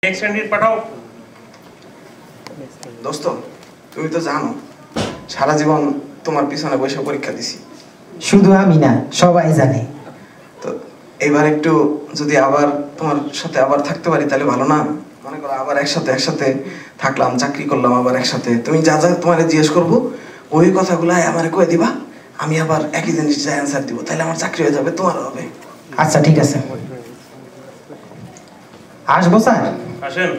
Next candidate পাঠাও। দোস্ত তুমি তো জানো সারা জীবন তোমার পিছনে বসে পরীক্ষা দিছি। শুধু আমি না, সবাই জানে। তো এবার একটু যদি আবার তোমার সাথে আবার থাকতে পারি তাহলে ভালো না? মনে করো আবার একসাথে থাকলাম, চাকরি করলাম আবার একসাথে। তুমি যা যা তোমার জিজ্ঞেস করবো ওই কথাগুলো আমার কয়ে দিবা, আমি আবার একই জিনিস যা অ্যান্সার দিব, তাহলে আমার চাকরি হয়ে যাবে, তোমার হবে। আচ্ছা ঠিক আছে, আসবো স্যার? আসেন।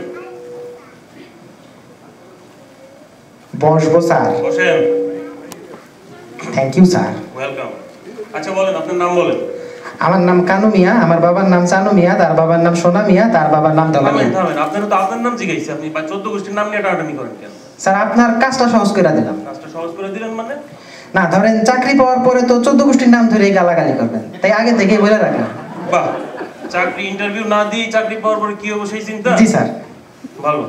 বসবো স্যার? বসেন। Thank you sir. ওয়েলকাম। আচ্ছা বলেন, আপনার নাম বলেন। আমার নাম কানু মিয়া, আমার বাবার নাম চানু মিয়া, তার বাবার নাম সোনা মিয়া, তার বাবার নাম দলা মিয়া। আপনার তো আপনার নাম জিজ্ঞাসি, আপনি 14 গোষ্ঠীর নাম নিয়ে টানাটানি করেন কেন? স্যার আপনার কাজটা সহজ করে দিলাম। কাজটা সহজ করে দিলেন মানে? না ধরেন চাকরি পাওয়ার পরে তো 14 গোষ্ঠীর নাম ধরে গালাগালি করবেন, তাই আগে থেকেই বলে রাখা। বাহ, চাকরি ইন্টারভিউ না দিয়ে চাকরি পাওয়ার পরে কি হবে সেই চিন্তা? জি স্যার। ভালো।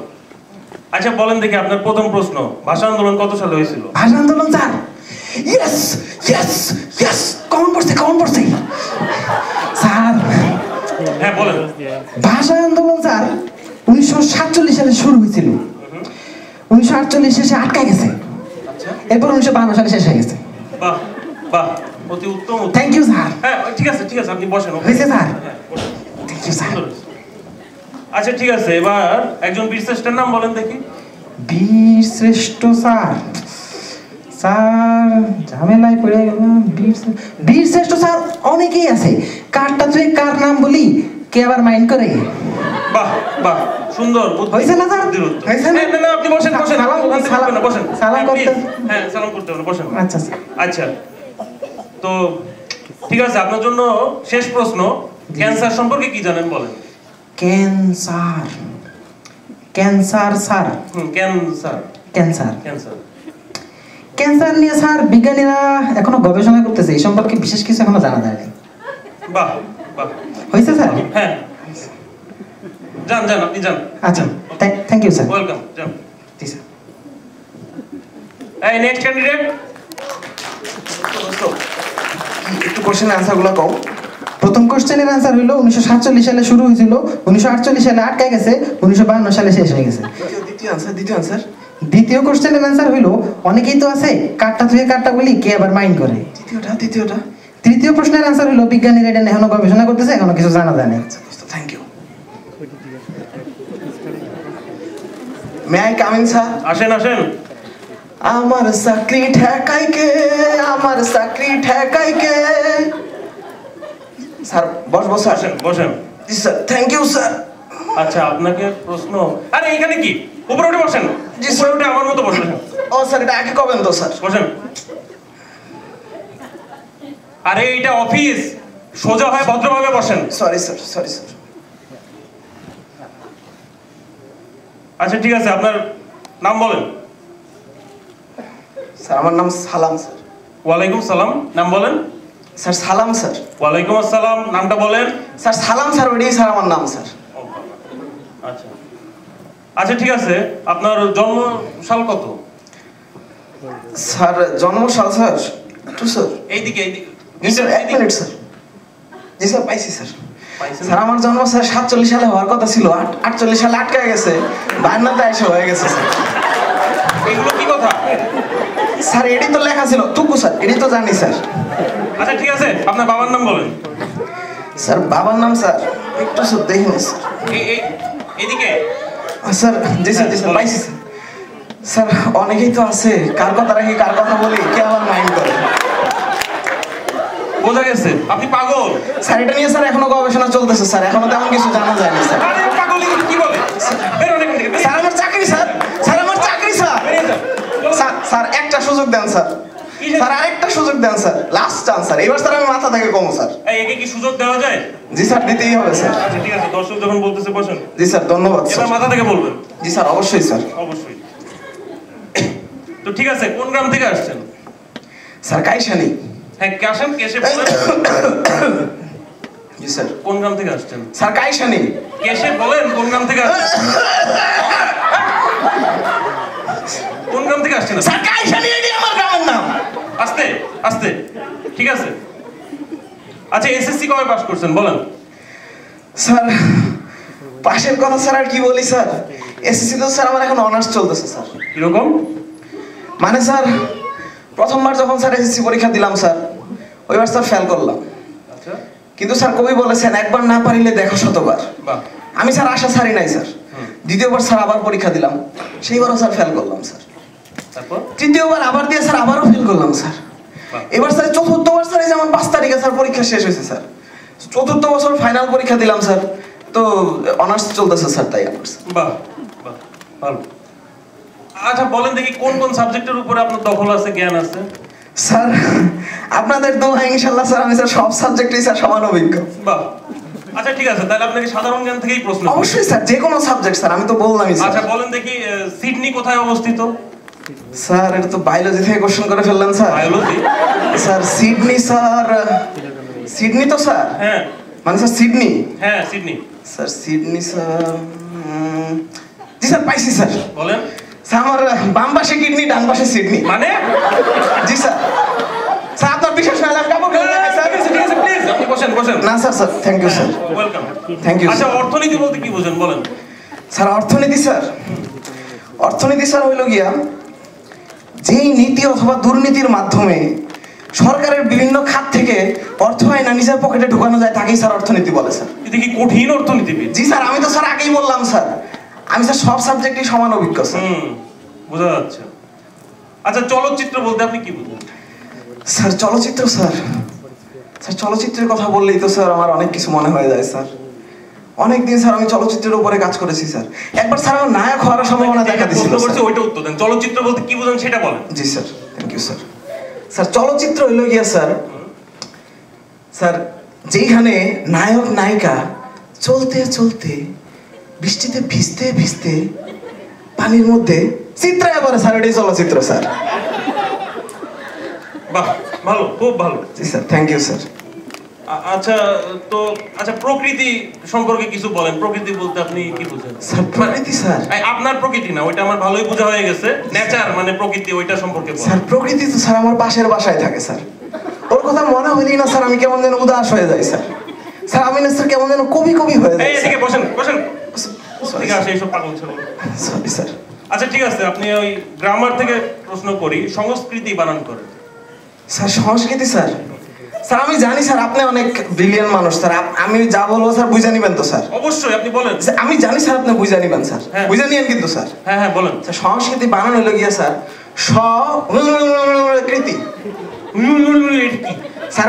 আচ্ছা বলেন দেখি, আপনার প্রথম প্রশ্ন, ভাষা আন্দোলন কত সালে হয়েছিল? ভাষা আন্দোলন sir, yes yes yes, common পড়ছে স্যার। হ্যাঁ বলেন। ভাষা আন্দোলন স্যার 1947 সালে শুরু হয়েছিল, 1948 শেষে আটকে গেছে, এরপর 1952 সালে শেষ হয়ে গেছে। বাহ বাহ, অতি উত্তম। Thank you sir. হ্যাঁ ঠিক আছে আপনি বসেন। হয়েছে স্যার? Thank you sir. আচ্ছা ঠিক আছে, এবার একজন বীর শ্রেষ্ঠের নাম বলেন দেখি। বীর শ্রেষ্ঠ স্যার, ঝামেলায় পড়ে গেলাম। বীর শ্রেষ্ঠ স্যার অনেকেই আছে, কারটা তুই কার নাম বলি কে আবার মাইন্ড করে? বাহ বাহ, সুন্দর। হয়েছে না স্যার? হয়েছে না? না আপনি বসেন। বসেন। সালাম করতে। হ্যাঁ সালাম করতে হবে, বসেন। আচ্ছা আচ্ছা, তো ঠিক আছে, আপনার জন্য শেষ প্রশ্ন, ক্যান্সার সম্পর্কে কি জানেন বলেন? Cancer sir. ক্যান্সার নিয়ে স্যার বিজ্ঞানীরা এখনো গবেষণা করতেছে, এই সম্পর্কে বিশেষ কিছু এখনো জানা যায়নি। বাহ বাহ, হয়েছে স্যার? হ্যাঁ যান আপনি যান। আচ্ছা থ্যাংক ইউ স্যার। ওয়েলকাম, যান। জি স্যার। এই নেক্সট ক্যান্ডিডেট। একটু কোশ্চেনের আনসারগুলো কও। প্রথম কোশ্চেনের আনসার হলো 1947 সালে শুরু হয়েছিল, 1948 সালে আটকে গেছে, 1952 সালে শেষ হয়ে গেছে। দ্বিতীয় আনসার। দ্বিতীয় কোশ্চেনের আনসার হলো অনেকেই তো আছে কারটা তুই কারটা বলি কে আবার মাইন্ড করে? তৃতীয়টা। তৃতীয় প্রশ্নের আনসার হলো বিজ্ঞানীরা এটা এখনো গবেষণা করতেছে, এখনো কিছু জানা যায় না। Thank you. May I come in sir? আসেন। আমার চাকরি ঠেকাই কে, আমার চাকরি ঠেকাই কে। স্যার বসবো স্যার? বসেন। জি স্যার, থ্যাংক ইউ স্যার। আচ্ছা আপনাকে প্রশ্ন, আরে এখানে কি, উপরে উঠে বসেন। জি উপরে উঠে আমার মতো বসেন। ও স্যার, এটা আগে কবেন তো স্যার? বসেন। আরে এটা অফিস, সোজা হয়ে ভদ্রভাবে বসেন। Sorry sir. আচ্ছা ঠিক আছে, আপনার নাম বলেন। স্যার আমার নাম সালাম স্যার। ওয়ালাইকুম সালাম, নাম বলেন। স্যার সালাম স্যার। ওয়ালাইকুম আসসালাম, নামটা বলেন। স্যার সালাম স্যার, ওইটাই স্যার আমার নাম স্যার। আচ্ছা ঠিক আছে, আপনার জন্ম সাল কত? স্যার জন্ম সাল স্যার একটু স্যার এইদিকে জি স্যার, 1 মিনিট স্যার। জি স্যার পাইছি স্যার। স্যার আমার জন্ম স্যার 47 সালে হওয়ার কথা ছিল, 48 সালে আটকে গেছে, 52তে এসে হয়ে গেছে স্যার। এগুলো কি কথা স্যার? এটাই তো লেখা ছিল টুকু স্যার, এটাই তো জানি স্যার। আচ্ছা ঠিক আছে, আপনার বাবার নাম বলেন। স্যার বাবার নাম স্যার একটু স্যার দেখুন স্যার। এইদিকে স্যার জি স্যার পাইছি স্যার। স্যার অনেকেই তো আছে, কার কথা রাখি কার কথা বলি কে আমার মাইন্ড করে। বোঝা গেছে আপনি পাগল। স্যার এটা নিয়ে স্যার এখনো গবেষণা চলতেছে স্যার, এখনো তেমন কিছু জানা যায়নি স্যার। আরে পাগল কি বলে? স্যার আমার চাকরি স্যার, আমার চাকরি স্যার। স্যার একটা সুযোগ দেন স্যার, আরেকটা সুযোগ দেন স্যার, লাস্ট চান্স স্যার, এবার স্যার আমি মাথা থেকে কমো স্যার। একে কি সুযোগ দেওয়া যায়? জি স্যার দিতেই হবে স্যার। আচ্ছা ঠিক আছে, দর্শক যখন বলতেছে বসেন। জি স্যার ধন্যবাদ স্যার। এবার মাথা থেকে বলবেন। জি স্যার অবশ্যই স্যার। অবশ্যই। তো ঠিক আছে, কোন গ্রাম থেকে আসছেন? স্যার কাইশানি। হ্যাঁ কেশে বলেন। জি স্যার। কোন গ্রাম থেকে আসছেন? স্যার কাইশানি। কেশে বলেন কোন গ্রাম থেকে আসছেন? কোন গ্রাম থেকে আসছেন? স্যার কাইশানি, এটাই আমার গ্রামের নাম। আস্তে ঠিক আছে। আচ্ছা এসএসসি কবে পাস করছেন বলেন? স্যার পাশের কথা স্যার আর কি বলি স্যার, এসএসসি তো স্যার আমার এখন অনার্স চলতেছে স্যার। কিরকম? মানে স্যার প্রথমবার যখন স্যার এসএসসি পরীক্ষা দিলাম স্যার, ওইবার স্যার ফেল করলাম। আচ্ছা, কিন্তু স্যার কবি বলেছেন একবার না পারিলে দেখো শতবার। বাহ, আমি স্যার আশা ছাড়ি নাই স্যার। দ্বিতীয়বার স্যার আবার পরীক্ষা দিলাম, সেইবারও স্যার ফেল করলাম স্যার। তারপর? তৃতীয়বার আবার দিয়ে স্যার আবারও ফেল করলাম স্যার। এবার স্যার চতুর্থবার স্যার এই যে আমার 5 তারিখে স্যার পরীক্ষা শেষ হয়েছে স্যার, চতুর্থ বছর ফাইনাল পরীক্ষা দিলাম স্যার, তো অনার্স চলতেছে স্যার, তাই অনার্স। বাহ বাহ, ভালো। আচ্ছা বলেন দেখি কোন কোন সাবজেক্টের উপরে আপনার দখল আছে, জ্ঞান আছে? স্যার আপনাদের দোয়া ইনশাআল্লাহ স্যার, আমি স্যার সব সাবজেক্টেই স্যার সমান অভিজ্ঞ। বাহ, আচ্ছা ঠিক আছে, তাহলে আপনাকে সাধারণ জ্ঞান থেকেই প্রশ্ন করি। অবশ্যই স্যার, যে কোনো সাবজেক্ট স্যার, আমি তো বললামই স্যার। আচ্ছা বলেন দেখি সিডনি কোথায় অবস্থিত? স্যার এটা তো বায়োলজি থেকে কোশ্চেন করে ফেললেন sir. Biology? Sir Sidney sir, Sydney তো স্যার, হ্যাঁ মানে স্যার সিডনি, হ্যাঁ সিডনি। স্যার সিডনি স্যার, জি স্যার পাইছি স্যার। বলেন। স্যার আমার বাম পাশে কিডনি, ডান পাশে সিডনি। মানে? জি স্যার। স্যার আপনার বিশেষ না আমি কাপড় খুলে দেখাই স্যার। ঠিক আছে প্লিজ আপনি বসেন বসেন। না sir, sir thank you sir, welcome. Thank you. আচ্ছা অর্থনীতি বলতে কি বোঝেন বলেন? স্যার অর্থনীতি স্যার, অর্থনীতি স্যার হইল গিয়া যেই নীতি অথবা দুর্নীতির মাধ্যমে সরকারের বিভিন্ন খাত থেকে অর্থ আইনা নিজের পকেটে ঢোকানো যায় তাকেই স্যার অর্থনীতি বলে স্যার। এটা কি কঠিন অর্থনীতিবিদ? জি স্যার, আমি তো স্যার আগেই বললাম স্যার, আমি স্যার সব সাবজেক্টই সমান অভিজ্ঞ স্যার। বোঝা যাচ্ছে। আচ্ছা চলচ্চিত্র বলতে আপনি কি বুঝেন? স্যার চলচ্চিত্র স্যার, স্যার চলচ্চিত্রের কথা বললেই তো স্যার আমার অনেক কিছু মনে হয়ে যায় স্যার। অনেকদিন স্যার আমি চলচ্চিত্রের উপরে কাজ করেছি স্যার। একবার স্যার আমার নায়ক হওয়ার সম্ভাবনা দেখা দিয়েছিল প্রশ্ন করছি স্যার। ওইটা উত্তর দেন। চলচ্চিত্র বলতে কি বুঝেন সেটা বলেন। জি sir, thank you sir. Sir চলচ্চিত্র হইল গিয়া স্যার, স্যার যেখানে নায়ক নায়িকা চলতে চলতে বৃষ্টিতে ভিজতে ভিজতে পানির মধ্যে চিত্রায় পড়ে স্যার, এটাই চলচ্চিত্র স্যার। বাহ ভালো, খুব ভালো। জি স্যার, থ্যাংক ইউ স্যার। আচ্ছা তো আচ্ছা প্রকৃতি সম্পর্কে কিছু বলেন। প্রকৃতি বলতে আপনি কি বুঝেন? স্যার প্রকৃতি স্যার, আপনার প্রকৃতি না, ওইটা আমার ভালোই বোঝা হয়ে গেছে। নেচার মানে প্রকৃতি, ওইটা সম্পর্কে বলেন। স্যার প্রকৃতি তো স্যার আমার পাশের বাসায় থাকে স্যার, ওর কথা মনে হইলেই না স্যার আমি কেমন যেন উদাস হয়ে যাই স্যার। স্যার আমি না স্যার কেমন যেন কবি কবি হয়ে যাই। এদিকে বসেন বসেন। ঠিক আছে এইসব পাগল ছেলে। Sorry sir. আচ্ছা ঠিক আছে, আপনি ওই গ্রামার থেকে প্রশ্ন করি, সংস্কৃতি বানান করেন। স্যার সংস্কৃতি স্যার, স্যার আমি জানি স্যার আপনি অনেক ব্রিলিয়ান্ট মানুষ স্যার, আমি যা বলবো স্যার বুঝে নিবেন তো স্যার? অবশ্যই আপনি বলেন। আমি জানি স্যার আপনি বুঝে নিবেন স্যার, হ্যাঁ। বুঝে নিয়েন কিন্তু স্যার। হ্যাঁ হ্যাঁ বলেন। স্যার সংস্কৃতি বানানো হলো গিয়া স্যার কৃতি স্যার,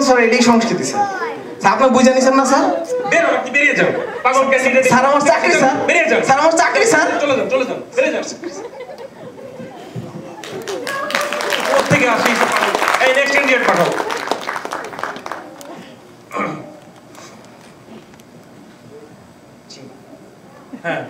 স্যার এটাই সংস্কৃতি স্যার। স্যার আপনি বুঝে নিছেন না স্যার? বের হন, আপনি বেরিয়ে যান। পাগল ক্যান্ডিডেট। স্যার আমার চাকরি স্যার, বেরিয়ে যান। স্যার আমার চাকরি স্যার। চলে যান চলে যান, বেরিয়ে যান। কোত্থেকে আসে এইসব পাগল? এই নেক্সট ক্যান্ডিডেট পাঠাও। হ্যাঁ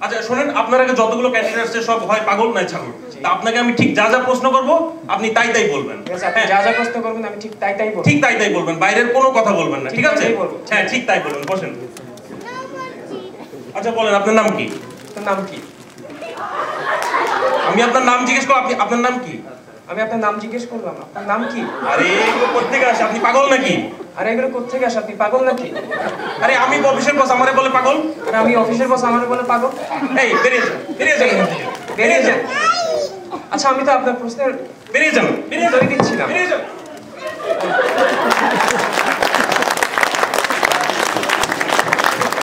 আচ্ছা শোনেন, আপনার আগে যতগুলো ক্যান্ডিডেট আছে সব হয় পাগল নয় ছাগল। তা আপনাকে আমি ঠিক যা যা প্রশ্ন করব আপনি তাই তাই বলবেন। হ্যাঁ যা যা প্রশ্ন করবেন আমি ঠিক তাই তাই বলবো। ঠিক তাই তাই বলবেন, বাইরের কোনো কথা বলবেন না, ঠিক আছে? তাই বলবো। হ্যাঁ ঠিক তাই বলবেন, বসেন। আচ্ছা বলেন আপনার নাম কি? তোর নাম কি? আমি আপনার নাম জিজ্ঞেস করব, আপনি আপনার নাম কি? আমি আপনার নাম জিজ্ঞেস করলাম, আপনার নাম কি? আরে এগুলো কোত্থেকে আসে? আপনি পাগল নাকি? আরে এগুলো কোত্থেকে আসে? আপনি পাগল নাকি? আরে আমি অফিসের বস, আমারে বলে পাগল? আরে আমি অফিসের বস, আমার বলে পাগল? এই বেরিয়ে যান, বেরিয়ে যান এখান থেকে। বেরিয়ে যান। আচ্ছা আমি তো আপনার প্রশ্নের বেরিয়ে যান, বেরিয়ে যান, উত্তরই দিচ্ছিলাম। বেরিয়ে যান।